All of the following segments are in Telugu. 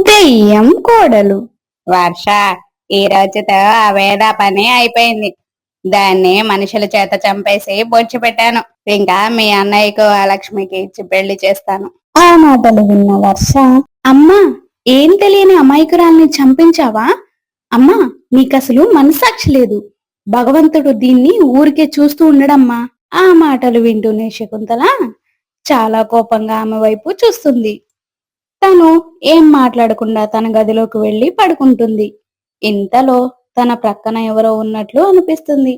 దెయ్యం కోడలు. వర్ష, ఈ రోజుతో ఆ వేద పని అయిపోయింది. దాన్ని మనుషుల చేత చంపేసి బొచ్చి పెట్టాను. ఇంకా మీ అన్నయ్యకు ఆ లక్ష్మికి ఇచ్చి పెళ్లి చేస్తాను. ఆ మాటలు విన్న వర్ష, అమ్మా, ఏం తెలియని అమాయకురాల్ని చంపించావా? అమ్మా, నీకసలు మనసాక్షి లేదు. భగవంతుడు దీన్ని ఊరికే చూస్తూ ఉండడమ్మా. ఆ మాటలు వింటూనే శకుంతల చాలా కోపంగా ఆమె వైపు చూస్తుంది. తను ఏం మాట్లాడకుండా తన గదిలోకి వెళ్లి పడుకుంటుంది. ఇంతలో తన ప్రక్కన ఎవరో ఉన్నట్లు అనిపిస్తుంది.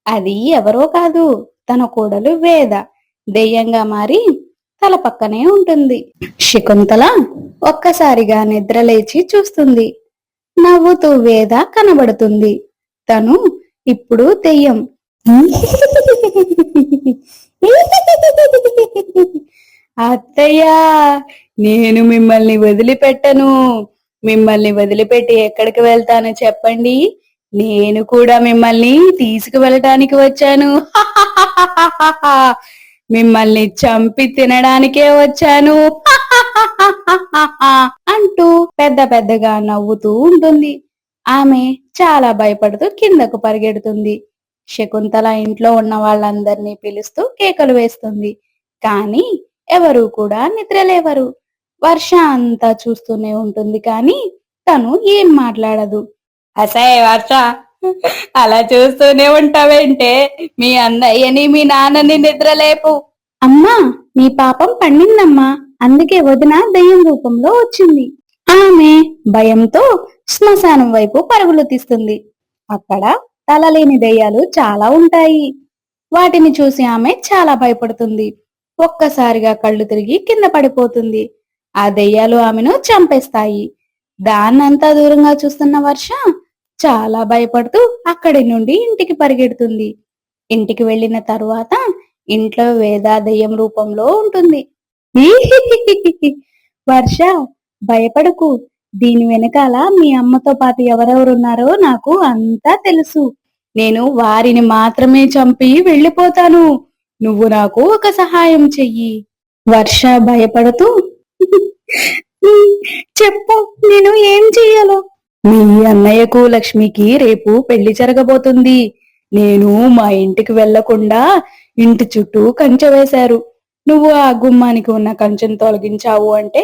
అది ఎవరో కాదు, తన కోడలు వేద దెయ్యంగా మారి తల పక్కనే ఉంటుంది. శకుంతల ఒక్కసారిగా నిద్రలేచి చూస్తుంది. నవ్వుతూ వేద కనబడుతుంది. తను ఇప్పుడు దెయ్యం. అత్తయ్యా, నేను మిమ్మల్ని వదిలిపెట్టను. మిమ్మల్ని వదిలిపెట్టి ఎక్కడికి వెళ్తాను చెప్పండి? నేను కూడా మిమ్మల్ని తీసుకువెళ్ళటానికి వచ్చాను. మిమ్మల్ని చంపి తినడానికే వచ్చాను అంటూ పెద్ద పెద్దగా నవ్వుతూ ఉంటుంది. ఆమె చాలా భయపడుతూ కిందకు పరిగెడుతుంది. శకుంతల ఇంట్లో ఉన్న వాళ్ళందరినీ పిలుస్తూ కేకలు వేస్తుంది. కానీ ఎవరు కూడా నిద్రలేవరు. వర్ష అంతా చూస్తూనే ఉంటుంది, కానీ తను ఏం మాట్లాడదు. అసే వర్ష, అలా చూస్తూనే ఉంటావేంటే? మీ అన్నయ్యని మీ నాన్నని నిద్రలేపు. అమ్మా, మీ పాపం పండిందమ్మా, అందుకే వదిన దయ్యం రూపంలో వచ్చింది. ఆమె భయంతో శ్మశానం వైపు పరుగులు తీస్తుంది. అక్కడ తలలేని దయ్యాలు చాలా ఉంటాయి. వాటిని చూసి ఆమె చాలా భయపడుతుంది. ఒక్కసారిగా కళ్ళు తిరిగి కింద పడిపోతుంది. ఆ దెయ్యాలు ఆమెను చంపేస్తాయి. దాన్నంతా దూరంగా చూస్తున్న వర్ష చాలా భయపడుతూ అక్కడి నుండి ఇంటికి పరిగెడుతుంది. ఇంటికి వెళ్లిన తరువాత ఇంట్లో వేద దెయ్యం రూపంలో ఉంటుంది. వర్ష, భయపడకు. దీని వెనకాల మీ అమ్మతో పాటు ఎవరెవరున్నారో నాకు అంతా తెలుసు. నేను వారిని మాత్రమే చంపి వెళ్ళిపోతాను. నువ్వు నాకు ఒక సహాయం చెయ్యి. వర్ష భయపడుతూ, చెప్పు, నేను ఏం చెయ్యాలో? మీ అన్నయ్యకు లక్ష్మికి రేపు పెళ్లి జరగబోతుంది. నేను మా ఇంటికి వెళ్లకుండా ఇంటి చుట్టూ కంచె వేశారు. నువ్వు ఆ గుమ్మానికి ఉన్న కంచెను తొలగించావు అంటే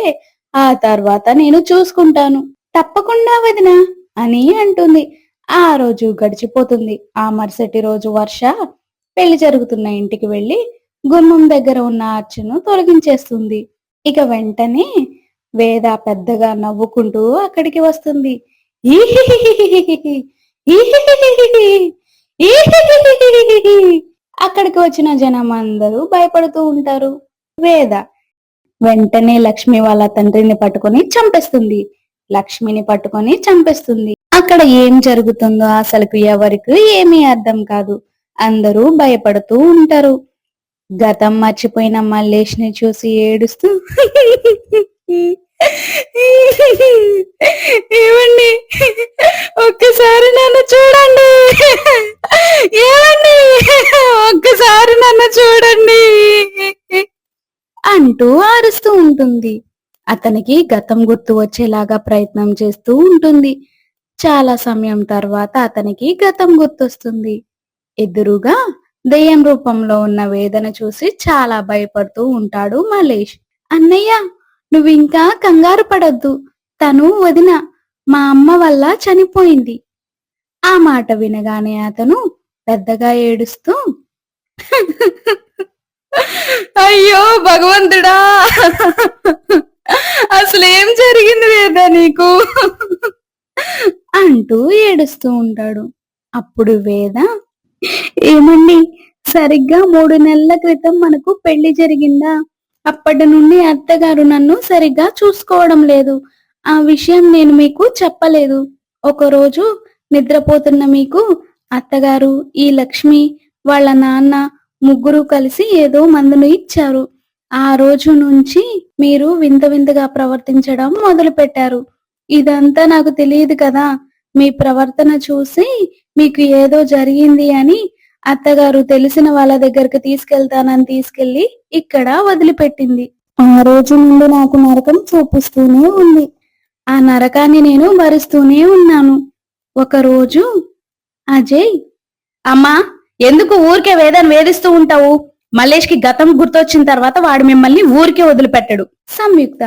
ఆ తర్వాత నేను చూసుకుంటాను. తప్పకుండా వదినా అని అంటుంది. ఆ రోజు గడిచిపోతుంది. ఆ మరుసటి రోజు వర్ష పెళ్లి జరుగుతున్న ఇంటికి వెళ్లి గుమ్మం దగ్గర ఉన్న అర్చను తొలగించేస్తుంది. ఇక వెంటనే వేద పెద్దగా నవ్వుకుంటూ అక్కడికి వస్తుంది. అక్కడికి వచ్చిన జనం అందరూ భయపడుతూ ఉంటారు. వేద వెంటనే లక్ష్మి వాళ్ళ తండ్రిని పట్టుకొని చంపేస్తుంది. లక్ష్మిని పట్టుకొని చంపేస్తుంది. అక్కడ ఏం జరుగుతుందో అసలుకు ఎవరికి ఏమీ అర్థం కాదు. అందరూ భయపడుతూ ఉంటారు. గతం మర్చిపోయిన మల్లేష్ ని చూసి ఏడుస్తూ, ఏమండి, ఒక్కసారి నన్ను చూడండి, ఏమండి, ఒక్కసారి నన్ను చూడండి అంటూ అరుస్తూ ఉంటుంది. అతనికి గతం గుర్తు వచ్చేలాగా ప్రయత్నం చేస్తూ ఉంటుంది. చాలా సమయం తర్వాత అతనికి గతం గుర్తొస్తుంది. ఎదురుగా దెయ్యం రూపంలో ఉన్న వేదన చూసి చాలా భయపడుతూ ఉంటాడు మల్లేష్. అన్నయ్య, నువ్వింకా కంగారు పడొద్దు. తను వదిన మా అమ్మ వల్ల చనిపోయింది. ఆ మాట వినగానే అతను పెద్దగా ఏడుస్తూ, అయ్యో భగవంతుడా, అసలేం జరిగింది వేద నీకు అంటూ ఏడుస్తూ ఉంటాడు. అప్పుడు వేద, ఏమండి, సరిగ్గా 3 నెలల క్రితం మనకు పెళ్లి జరిగిందా? అప్పటి నుండి అత్తగారు నన్ను సరిగ్గా చూసుకోవడం లేదు. ఆ విషయం నేను మీకు చెప్పలేదు. ఒకరోజు నిద్రపోతున్న మీకు అత్తగారు, ఈ లక్ష్మి, వాళ్ళ నాన్న ముగ్గురు కలిసి ఏదో మందును ఇచ్చారు. ఆ రోజు నుంచి మీరు వింత వింతగా ప్రవర్తించడం మొదలు పెట్టారు. ఇదంతా నాకు తెలియదు కదా. మీ ప్రవర్తన చూసి మీకు ఏదో జరిగింది అని అత్తగారు తెలిసిన వాళ్ళ దగ్గరికి తీసుకెళ్తానని తీసుకెళ్లి ఇక్కడ వదిలిపెట్టింది. ఆ రోజు నుండి నాకు నరకం చూపిస్తూనే ఉంది. ఆ నరకాన్ని నేను భరిస్తూనే ఉన్నాను. ఒకరోజు అజయ్, అమ్మా, ఎందుకు ఊరికే వేదాన్ని వేధిస్తూ ఉంటావు? మల్లేష్కి గతం గుర్తొచ్చిన తర్వాత వాడు మిమ్మల్ని ఊరికే వదిలిపెట్టడు. సంయుక్త,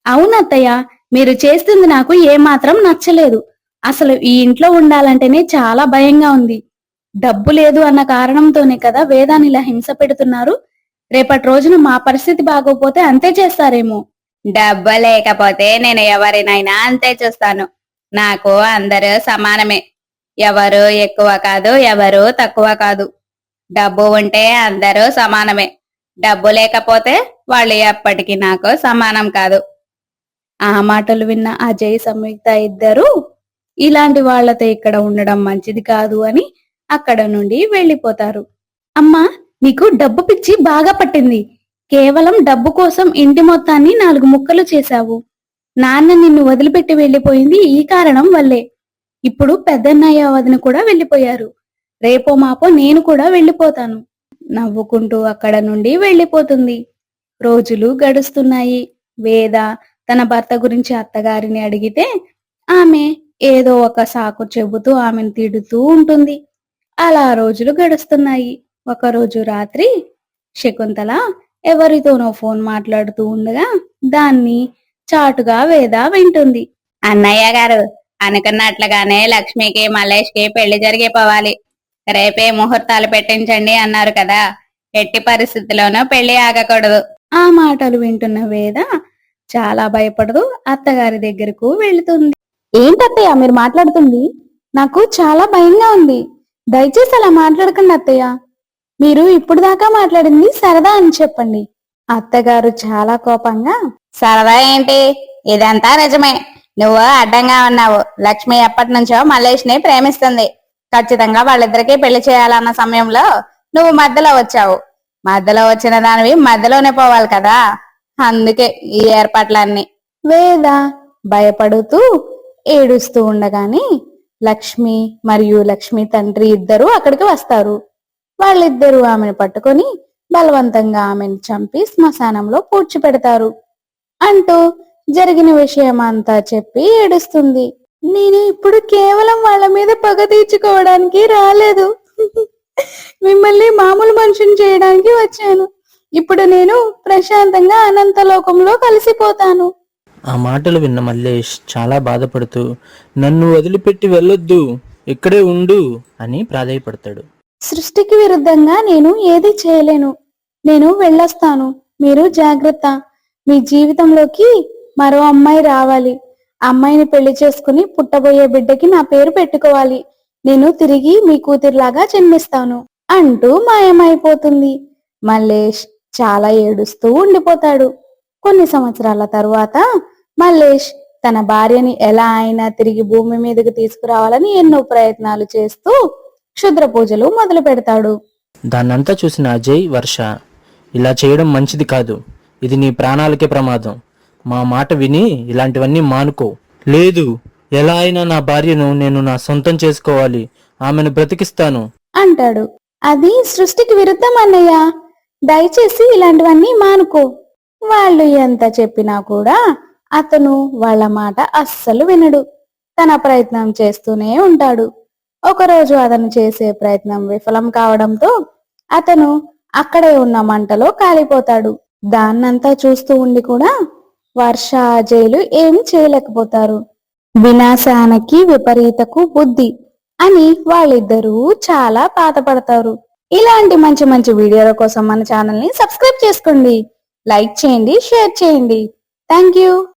అవునత్తయ్య, మీరు చేస్తుంది నాకు ఏమాత్రం నచ్చలేదు. అసలు ఈ ఇంట్లో ఉండాలంటేనే చాలా భయంగా ఉంది. డబ్బు లేదు అన్న కారణంతోనే కదా వేదాన్ని ఇలా హింస పెడుతున్నారు. రేపటి రోజున మా పరిస్థితి బాగోపోతే అంతే చేస్తారేమో. డబ్బు లేకపోతే నేను ఎవరినైనా అంతే చూస్తాను. నాకు అందరూ సమానమే. ఎవరు ఎక్కువ కాదు, ఎవరు తక్కువ కాదు. డబ్బు ఉంటే అందరూ సమానమే. డబ్బు లేకపోతే వాళ్ళు ఎప్పటికీ నాకు సమానం కాదు. ఆ మాటలు విన్న అజయ్, సంయుక్త ఇద్దరు ఇలాంటి వాళ్లతో ఇక్కడ ఉండడం మంచిది కాదు అని అక్కడ నుండి వెళ్లిపోతారు. అమ్మా, నీకు డబ్బు పిచ్చి బాగా పట్టింది. కేవలం డబ్బు కోసం ఇంటి మొత్తాన్ని 4 ముక్కలు చేశావు. నాన్న నిన్ను వదిలిపెట్టి వెళ్లిపోయింది ఈ కారణం వల్లే. ఇప్పుడు పెద్దన్నయ్య, వదిన కూడా వెళ్లిపోయారు. రేపో మాపో నేను కూడా వెళ్లిపోతాను. నవ్వుకుంటూ అక్కడ నుండి వెళ్లిపోతుంది. రోజులు గడుస్తున్నాయి. వేద తన భర్త గురించి అత్తగారిని అడిగితే ఆమె ఏదో ఒక సాకు చెబుతూ ఆమెను తిడుతూ ఉంటుంది. అలా రోజులు గడుస్తున్నాయి. ఒకరోజు రాత్రి శకుంతల ఎవరితోనో ఫోన్ మాట్లాడుతూ ఉండగా దాన్ని చాటుగా వేద వింటుంది. అన్నయ్య గారు, అనుకున్నట్లుగానే లక్ష్మికి మల్లేష్కి పెళ్లి జరిగిపోవాలి. రేపే ముహూర్తాలు పెట్టించండి అన్నారు కదా. ఎట్టి పరిస్థితిలోనూ పెళ్లి ఆగకూడదు. ఆ మాటలు వింటున్న వేద చాలా భయపడుతూ అత్తగారి దగ్గరకు వెళుతుంది. ఏంటత్తయ్య మీరు మాట్లాడుతుంది? నాకు చాలా భయంగా ఉంది. దయచేసి అలా మాట్లాడకండి అత్తయ్య. మీరు ఇప్పుడు దాకా మాట్లాడింది సరదా అని చెప్పండి. అత్తగారు చాలా కోపంగా, సరదా ఏంటి, ఇదంతా నిజమే. నువ్వు అడ్డంగా ఉన్నావు. లక్ష్మి ఎప్పటి నుంచో మల్లేష్ ని ప్రేమిస్తుంది. ఖచ్చితంగా వాళ్ళిద్దరికీ పెళ్లి చేయాలన్న సమయంలో నువ్వు మధ్యలో వచ్చావు. మధ్యలో వచ్చిన దానివి మధ్యలోనే పోవాలి కదా. అందుకే ఈ ఏర్పాట్లన్నీ. వేద భయపడుతూ ఏడుస్తూ ఉండగానే లక్ష్మి మరియు లక్ష్మి తండ్రి ఇద్దరు అక్కడికి వస్తారు. వాళ్ళిద్దరూ ఆమెను పట్టుకొని బలవంతంగా ఆమెను చంపి శ్మశానంలో పూడ్చిపెడతారు అంటూ జరిగిన విషయం అంతా చెప్పి ఏడుస్తుంది. నేను ఇప్పుడు కేవలం వాళ్ళ మీద పగ తీర్చుకోవడానికి రాలేదు. మిమ్మల్ని మామూలు మనిషిని చేయడానికి వచ్చాను. ఇప్పుడు నేను ప్రశాంతంగా అనంతలోకంలో కలిసిపోతాను. ఆ మాటలు విన్న మల్లేష్ చాలా బాధపడుతూ, నన్ను వదిలిపెట్టి వెళ్ళొద్దు, ఇక్కడే ఉండు అని ప్రాధేయపడతాడు. సృష్టికి విరుద్ధంగా నేను ఏది చేయలేను. నేను వెళ్ళొస్తాను. మీరు జాగ్రత్త. మీ జీవితంలోకి మరో అమ్మాయి రావాలి. అమ్మాయిని పెళ్లి చేసుకుని పుట్టబోయే బిడ్డకి నా పేరు పెట్టుకోవాలి. నేను తిరిగి మీ కూతురులాగా జన్మిస్తాను అంటూ మాయమైపోతుంది. మల్లేష్ చాలా ఏడుస్తూ ఉండిపోతాడు. కొన్ని సంవత్సరాల తరువాత మల్లేష్ తన భార్యని ఎలా అయినా తిరిగి భూమి మీదకి తీసుకురావాలని ఎన్నో ప్రయత్నాలు చేస్తూ క్షుద్ర పూజలు మొదలు పెడతాడు. దాన్నంతా చూసిన అజయ్, వర్ష, ఇలా చేయడం మంచిది కాదు. ఇది నీ ప్రాణాలకే ప్రమాదం. మా మాట విని ఇలాంటివన్నీ మానుకో. లేదు, ఎలా అయినా నా భార్యను నేను నా సొంతం చేసుకోవాలి, ఆమెను బ్రతికిస్తాను అంటాడు. అది సృష్టికి విరుద్ధం అన్నయ్య. దయచేసి ఇలాంటివన్నీ మానుకో. వాళ్ళు ఎంత చెప్పినా కూడా అతను వాళ్ళ మాట అస్సలు వినడు. తన ప్రయత్నం చేస్తూనే ఉంటాడు. ఒకరోజు అతను చేసే ప్రయత్నం విఫలం కావడంతో అతను అక్కడే ఉన్న మంటలో కాలిపోతాడు. దాన్నంతా చూస్తూ ఉండి కూడా వర్ష, అజయ్లు ఏమి చేయలేకపోతారు. వినాశానికి విపరీతకు బుద్ధి అని వాళ్ళిద్దరూ చాలా బాధపడతారు. ఇలాంటి మంచి మంచి వీడియోల కోసం మన ఛానల్ ని సబ్స్క్రైబ్ చేసుకోండి, లైక్ చేయండి, షేర్ చేయండి. Thank you.